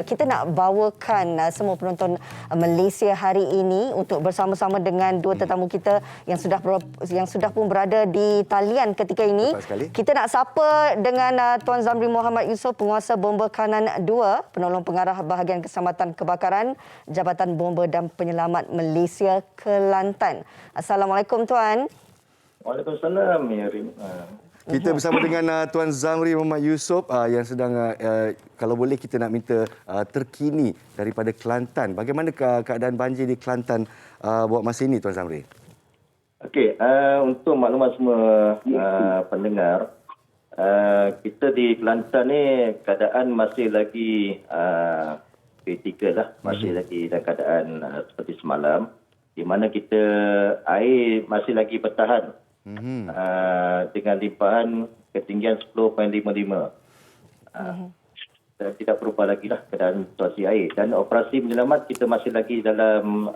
Kita nak bawakan semua penonton Malaysia hari ini untuk bersama-sama dengan dua tetamu kita yang sudah pun berada di talian ketika ini. Kita nak sapa dengan Tuan Zamri Muhammad Yusof, penguasa Bomba Kanan 2, penolong pengarah bahagian Keselamatan Kebakaran Jabatan Bomba dan Penyelamat Malaysia Kelantan. Assalamualaikum Tuan. Waalaikumsalam ya Rim. Kita bersama dengan Tuan Zamri Muhammad Yusof yang sedang, kalau boleh kita nak minta terkini daripada Kelantan. Bagaimana keadaan banjir di Kelantan buat masa ini, Tuan Zamri? Okey, untuk maklumat semua pendengar, kita di Kelantan ni keadaan masih lagi kritikal lah. Masih lagi dalam keadaan seperti semalam, di mana kita air masih lagi bertahan. Dengan limpahan ketinggian 10.55. Dan tidak berubah lagi lah keadaan situasi air. Dan operasi menyelamat kita masih lagi dalam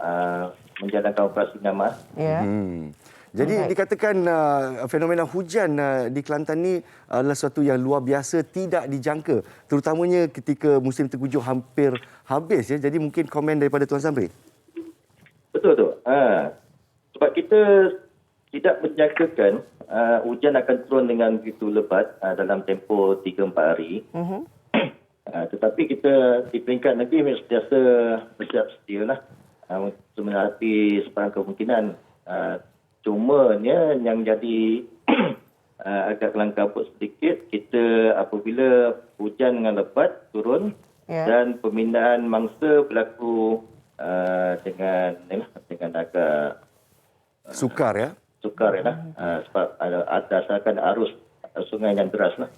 menjalankan operasi menyelamat. Jadi dikatakan fenomena hujan di Kelantan ni adalah sesuatu yang luar biasa, tidak dijangka. Terutamanya ketika musim tengkujuh hampir habis. Ya. Jadi mungkin komen daripada Tuan Zamri. Betul tu. Sebab kita tidak menjangkakan hujan akan turun dengan begitu lebat dalam tempoh 3-4 hari. Tetapi kita di peringkat negeri sentiasa bersiap sedia lah untuk menghadapi sebarang kemungkinan. Cumanya yang jadi agak kelang kabut sedikit, kita apabila hujan dengan lebat turun dan pemindahan mangsa berlaku dengan agak sukar ya? Sukar ya, sebab dasarkan arus sungai yang deras lah.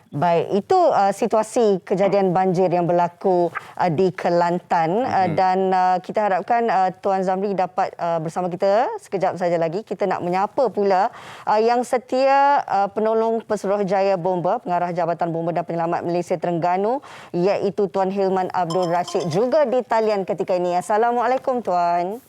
Baik, itu situasi kejadian banjir yang berlaku di Kelantan dan kita harapkan Tuan Zamri dapat bersama kita sekejap saja lagi. Kita nak menyapa pula yang setia penolong Pesuruhjaya Bomba, pengarah Jabatan Bomba dan Penyelamat Malaysia Terengganu, iaitu Tuan Hilman Abdul Rashid, juga di talian ketika ini. Assalamualaikum Tuan.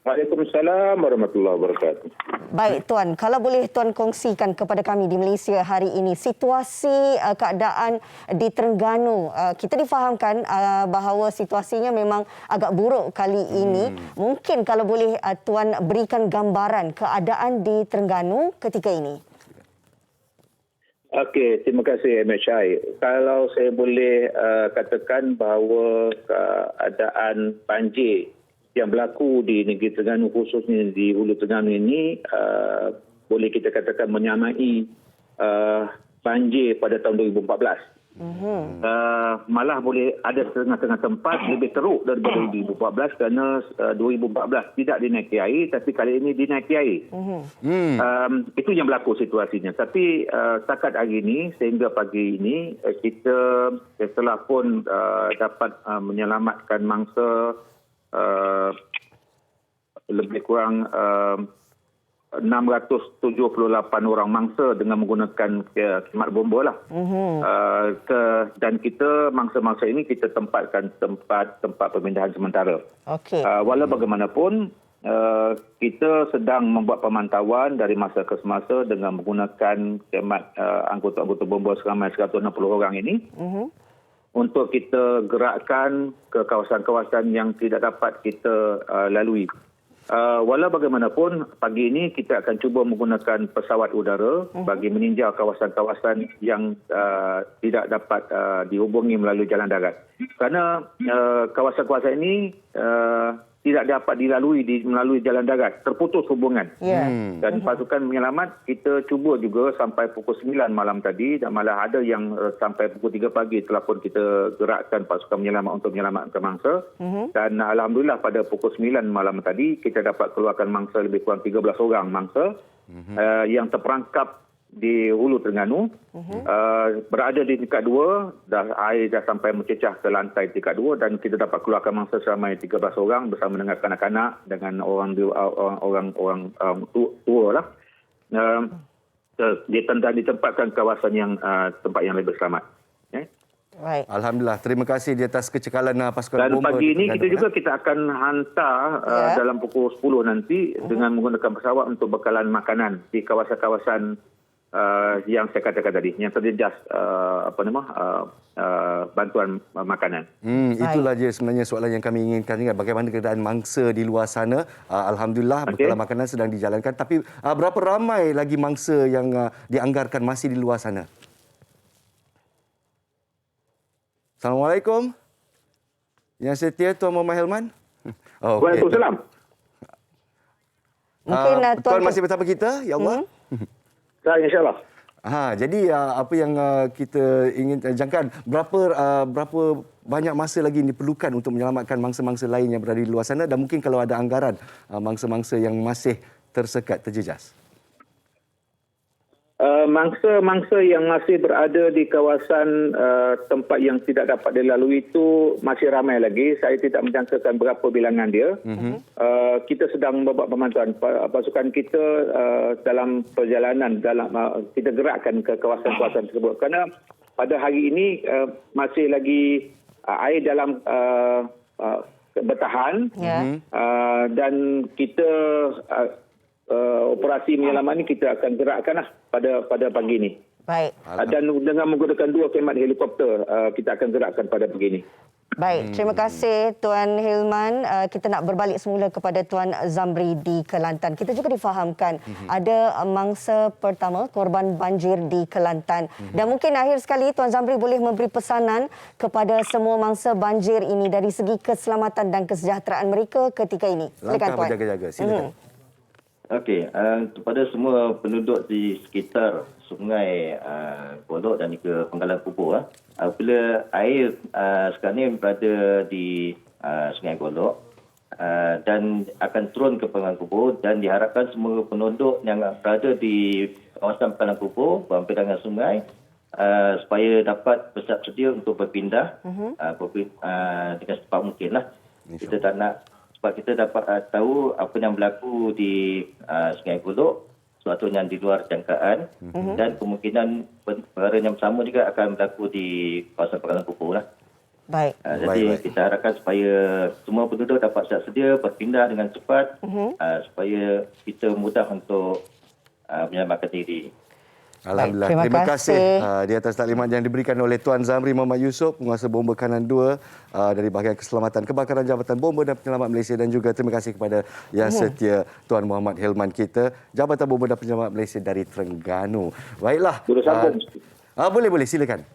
Waalaikumsalam warahmatullahi wabarakatuh. Baik Tuan, kalau boleh Tuan kongsikan kepada kami di Malaysia hari ini situasi keadaan di Terengganu. Kita difahamkan bahawa situasinya memang agak buruk kali ini. Mungkin kalau boleh Tuan berikan gambaran keadaan di Terengganu ketika ini. Okey, terima kasih MHI. Kalau saya boleh katakan bahawa keadaan banjir yang berlaku di negeri Terengganu, khususnya di Hulu Terengganu ini, boleh kita katakan menyamai banjir pada tahun 2014. Malah boleh ada setengah-setengah tempat lebih teruk daripada 2014 kerana 2014 tidak dinaiki air, tapi kali ini dinaiki air. Itu yang berlaku situasinya. Tapi setakat hari ini, sehingga pagi ini, kita setelah pun dapat menyelamatkan mangsa lebih kurang 678 orang mangsa dengan menggunakan khidmat bomba lah. Dan kita mangsa-mangsa ini kita tempatkan tempat pemindahan sementara. Walau bagaimanapun kita sedang membuat pemantauan dari masa ke semasa dengan menggunakan khidmat anggota-anggota bomba seramai 160 orang ini. Untuk kita gerakkan ke kawasan-kawasan yang tidak dapat kita lalui. Walau bagaimanapun, pagi ini kita akan cuba menggunakan pesawat udara bagi meninjau kawasan-kawasan yang tidak dapat dihubungi melalui jalan darat. Kerana kawasan-kawasan ini tidak dapat dilalui melalui jalan darat, terputus hubungan. Dan pasukan penyelamat kita cuba juga sampai pukul 9 malam tadi, dan malah ada yang sampai pukul 3 pagi telah pun kita gerakkan pasukan penyelamat untuk menyelamatkan mangsa. Dan alhamdulillah pada pukul 9 malam tadi kita dapat keluarkan mangsa lebih kurang 13 orang mangsa yang terperangkap di Hulu Terengganu, berada di tingkat 2, air dah sampai mencecah ke lantai tingkat 2, dan kita dapat keluarkan mangsa seramai 13 orang bersama dengan kanak-kanak, dengan orang tua lah. Ditempatkan kawasan yang tempat yang lebih selamat. Right. Alhamdulillah, terima kasih di atas kecekalan pasukan bomba. Dan pagi ini kita akan hantar dalam pukul 10 nanti dengan menggunakan pesawat untuk bekalan makanan di kawasan-kawasan yang saya katakan tadi, yang terjejas bantuan makanan. Itulah je sebenarnya soalan yang kami inginkan ingat, bagaimana keadaan mangsa di luar sana. Alhamdulillah bekalan makanan sedang dijalankan, tapi berapa ramai lagi mangsa yang dianggarkan masih di luar sana? Assalamualaikum. Yang setia Tuan Muhammad Helman. Waalaikumsalam. Mungkin Tuan masih bersama kita, ya Allah. Saya insyaAllah. Jadi apa yang kita ingin jangkakan, berapa banyak masa lagi diperlukan untuk menyelamatkan mangsa-mangsa lain yang berada di luar sana, dan mungkin kalau ada anggaran mangsa-mangsa yang masih tersekat, terjejas? Mangsa-mangsa yang masih berada di kawasan tempat yang tidak dapat dilalui itu masih ramai lagi. Saya tidak menjangkakan berapa bilangan dia. Kita sedang membuat pemantauan. Pasukan kita dalam perjalanan, kita gerakkan ke kawasan-kawasan tersebut. Kerana pada hari ini masih lagi air dalam bertahan. Dan kita operasi penyelaman ini kita akan gerakkanlah pada pagi ini. Baik. Dan dengan menggunakan 2 khidmat helikopter, kita akan gerakkan pada pagi ini. Baik, terima kasih Tuan Hilman. Kita nak berbalik semula kepada Tuan Zamri di Kelantan. Kita juga difahamkan ada mangsa pertama korban banjir di Kelantan. Dan mungkin akhir sekali Tuan Zamri boleh memberi pesanan kepada semua mangsa banjir ini dari segi keselamatan dan kesejahteraan mereka ketika ini. Silakan Langkah Tuan. berjaga-jaga, silakan. Okey, kepada semua penduduk di sekitar Sungai Golok dan juga Pangkalan Kubur, apabila air sekarang ini berada di Sungai Golok dan akan turun ke Pangkalan Kubur, dan diharapkan semua penduduk yang berada di kawasan Pangkalan Kubur berhampir dengan sungai supaya dapat bersiap sedia untuk berpindah dengan secepat mungkinlah. Kita tak nak, sebab kita dapat tahu apa yang berlaku di Sungai Golok, suatu yang di luar jangkaan, dan kemungkinan perkara yang sama juga akan berlaku di kawasan Pangkalan Kubur lah. Baik. Jadi kita harapkan supaya semua penduduk dapat siap sedia berpindah dengan cepat, supaya kita mudah untuk menyelamatkan diri. Alhamdulillah. Baik, Terima kasih di atas taklimat yang diberikan oleh Tuan Zamri Muhammad Yusof, penguasa Bomba Kanan 2 dari bahagian keselamatan kebakaran Jabatan Bomba dan Penyelamat Malaysia, dan juga terima kasih kepada Yang Setia Tuan Muhammad Hilman kita, Jabatan Bomba dan Penyelamat Malaysia dari Terengganu. Baiklah. Boleh silakan.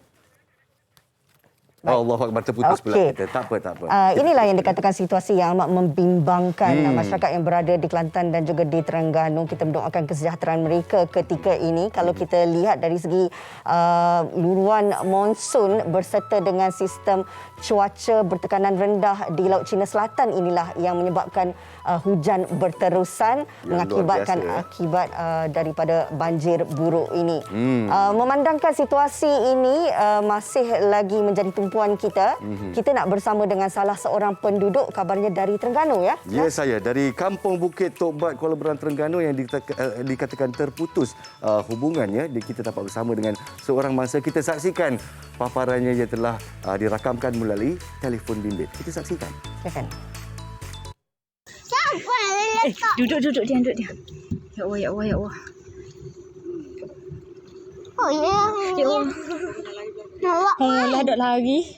Allah Akbar, terputus pula kita. Tak apa. Inilah yang dikatakan situasi yang amat membimbangkan masyarakat yang berada di Kelantan dan juga di Terengganu. Kita mendoakan kesejahteraan mereka ketika ini. Kalau kita lihat dari segi luruan monsun berserta dengan sistem cuaca bertekanan rendah di Laut Cina Selatan, inilah yang menyebabkan hujan berterusan mengakibatkan akibat daripada banjir buruk ini. Memandangkan situasi ini masih lagi menjadi tumpuan kita. Kita nak bersama dengan salah seorang penduduk, kabarnya dari Terengganu ya. Ya, saya dari Kampung Bukit Tokbat, Kuala Berang, Terengganu, yang dikatakan terputus hubungannya. Kita dapat bersama dengan seorang mangsa. Kita saksikan paparannya yang telah dirakamkan melalui telefon bimbit. Kita saksikan. Silakan. Duduk dia. Ya Allah. Oh ya. Ya Allah. Lah dok lari.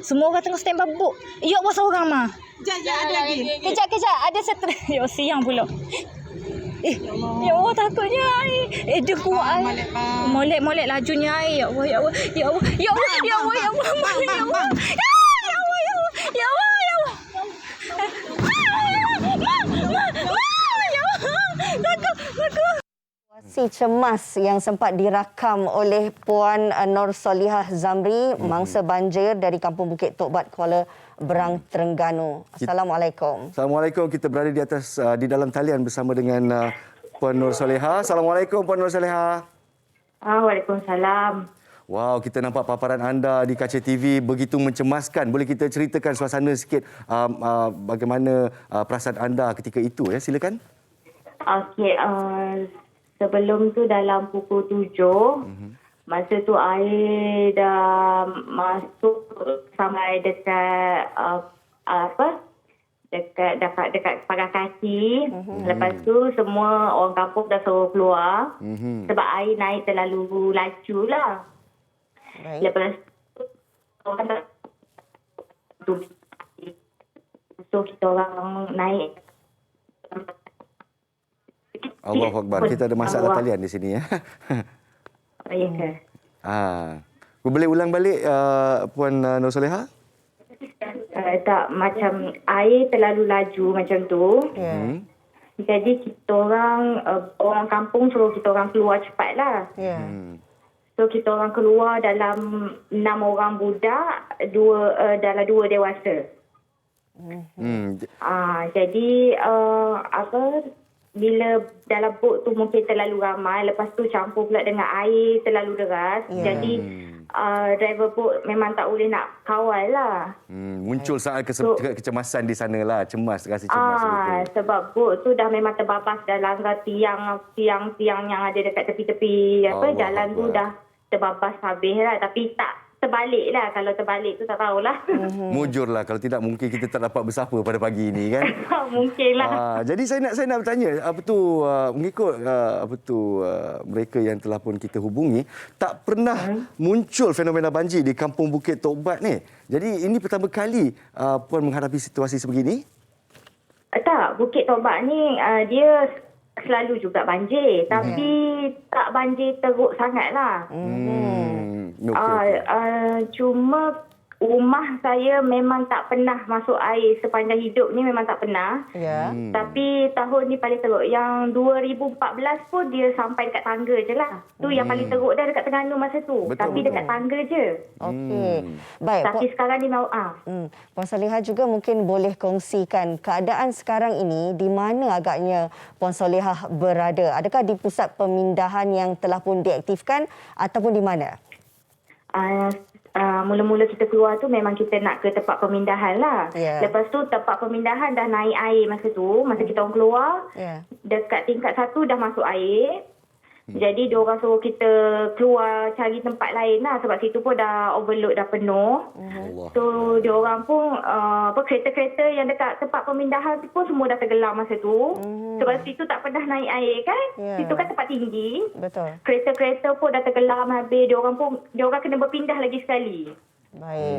Semua orang tengah stand by book. Ya Allah seorang mah. Ada lagi. Kejap ada satu. Ya Allah, siang pula. Ya Allah takutnya air. Dia kuat air. Molek lajunya air. Ya Allah. Situasi cemas yang sempat dirakam oleh Puan Nur Solihah Zamri, mangsa banjir dari Kampung Bukit Tokbat, Kuala Berang, Terengganu. Assalamualaikum. Assalamualaikum. Kita berada di dalam talian bersama dengan Puan Nur Solihah. Assalamualaikum Puan Nur Solihah. Waalaikumsalam. Wow, kita nampak paparan anda di kaca TV begitu mencemaskan. Boleh kita ceritakan suasana sikit bagaimana perasaan anda ketika itu ya? Silakan. Okey, sebelum tu dalam pukul 7, masa tu air dah masuk sampai dekat dekat pagar kaki. Lepas tu semua orang kampung dah suruh keluar sebab air naik terlalu laju lah. Baik. Lepas tu orang so kita orang naik. Allahu Akbar. Kita ada masalah talian di sini ya. Ya ke? Boleh ulang balik Puan Nur Soleha? Tak, macam air terlalu laju macam tu. Jadi kita orang kampung suruh kita orang keluar cepat lah. So kita orang keluar dalam 6 orang budak, dalam 2 dewasa. Jadi bila dalam bot tu mungkin terlalu ramai, lepas tu campur pula dengan air terlalu deras. Jadi driver bot memang tak boleh nak kawal lah. Muncul saat kecemasan di sana lah, rasa cemas betul. Sebab bot tu dah memang terbabas dalam tiang yang ada dekat tepi-tepi jalan tu dah terbabas habis lah. Tapi tak terbalik lah. Kalau terbalik tu tak tahulah. Mujur lah. Kalau tidak mungkin kita tak dapat bersapa pada pagi ini kan. Mungkin lah. Jadi saya nak bertanya, mengikut mereka yang telah pun kita hubungi, tak pernah muncul fenomena banjir di Kampung Bukit Taubat ni. Jadi ini pertama kali Puan menghadapi situasi sebegini? Tak, Bukit Taubat ni dia selalu juga banjir. Tapi tak banjir teruk sangat lah. Cuma rumah saya memang tak pernah masuk air sepanjang hidup ni, memang tak pernah. Tapi tahun ni paling teruk. Yang 2014 pun dia sampai dekat tangga je lah. Tu yang paling teruk dah dekat Terengganu masa tu. Tapi dekat tangga je. Okey. Baik. Tapi sekarang ni Puan Soleha juga mungkin boleh kongsikan keadaan sekarang ini di mana agaknya Puan Soleha berada. Adakah di pusat pemindahan yang telah pun diaktifkan ataupun di mana? Mula-mula kita keluar tu memang kita nak ke tempat pemindahan lah. Lepas tu tempat pemindahan dah naik air masa kita orang keluar. Dekat tingkat 1 dah masuk air. Jadi diorang suruh kita keluar cari tempat lain lah. Sebab situ pun dah overload, dah penuh. So diorang pun kereta-kereta yang dekat tempat pemindahan pun semua dah tenggelam masa tu. Sebab situ tak pernah naik air kan. Situ kan tempat tinggi. Betul. Kereta-kereta pun dah tenggelam habis. Diorang kena berpindah lagi sekali. Baik.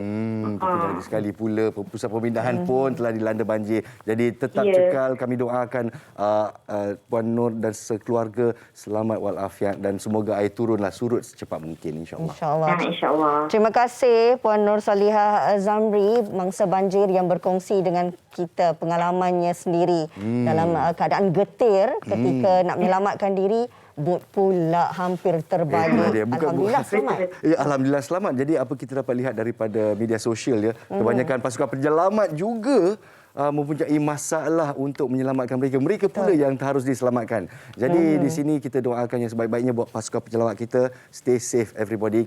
Lagi sekali pula pusat pemindahan pun telah dilanda banjir. Jadi tetap cekal, kami doakan Puan Nur dan sekeluarga selamat walafiat dan semoga air turunlah surut secepat mungkin insya-Allah. InsyaAllah. Terima kasih Puan Nur Soleha Zamri, mangsa banjir yang berkongsi dengan kita pengalamannya sendiri dalam keadaan getir ketika nak menyelamatkan diri. Bot pula hampir terbalik. Alhamdulillah selamat. Alhamdulillah selamat. Jadi apa kita dapat lihat daripada media sosial kebanyakan pasukan penyelamat juga mempunyai masalah untuk menyelamatkan mereka. Mereka pula yang harus diselamatkan. Jadi di sini kita doakan yang sebaik-baiknya buat pasukan penyelamat kita. Stay safe everybody.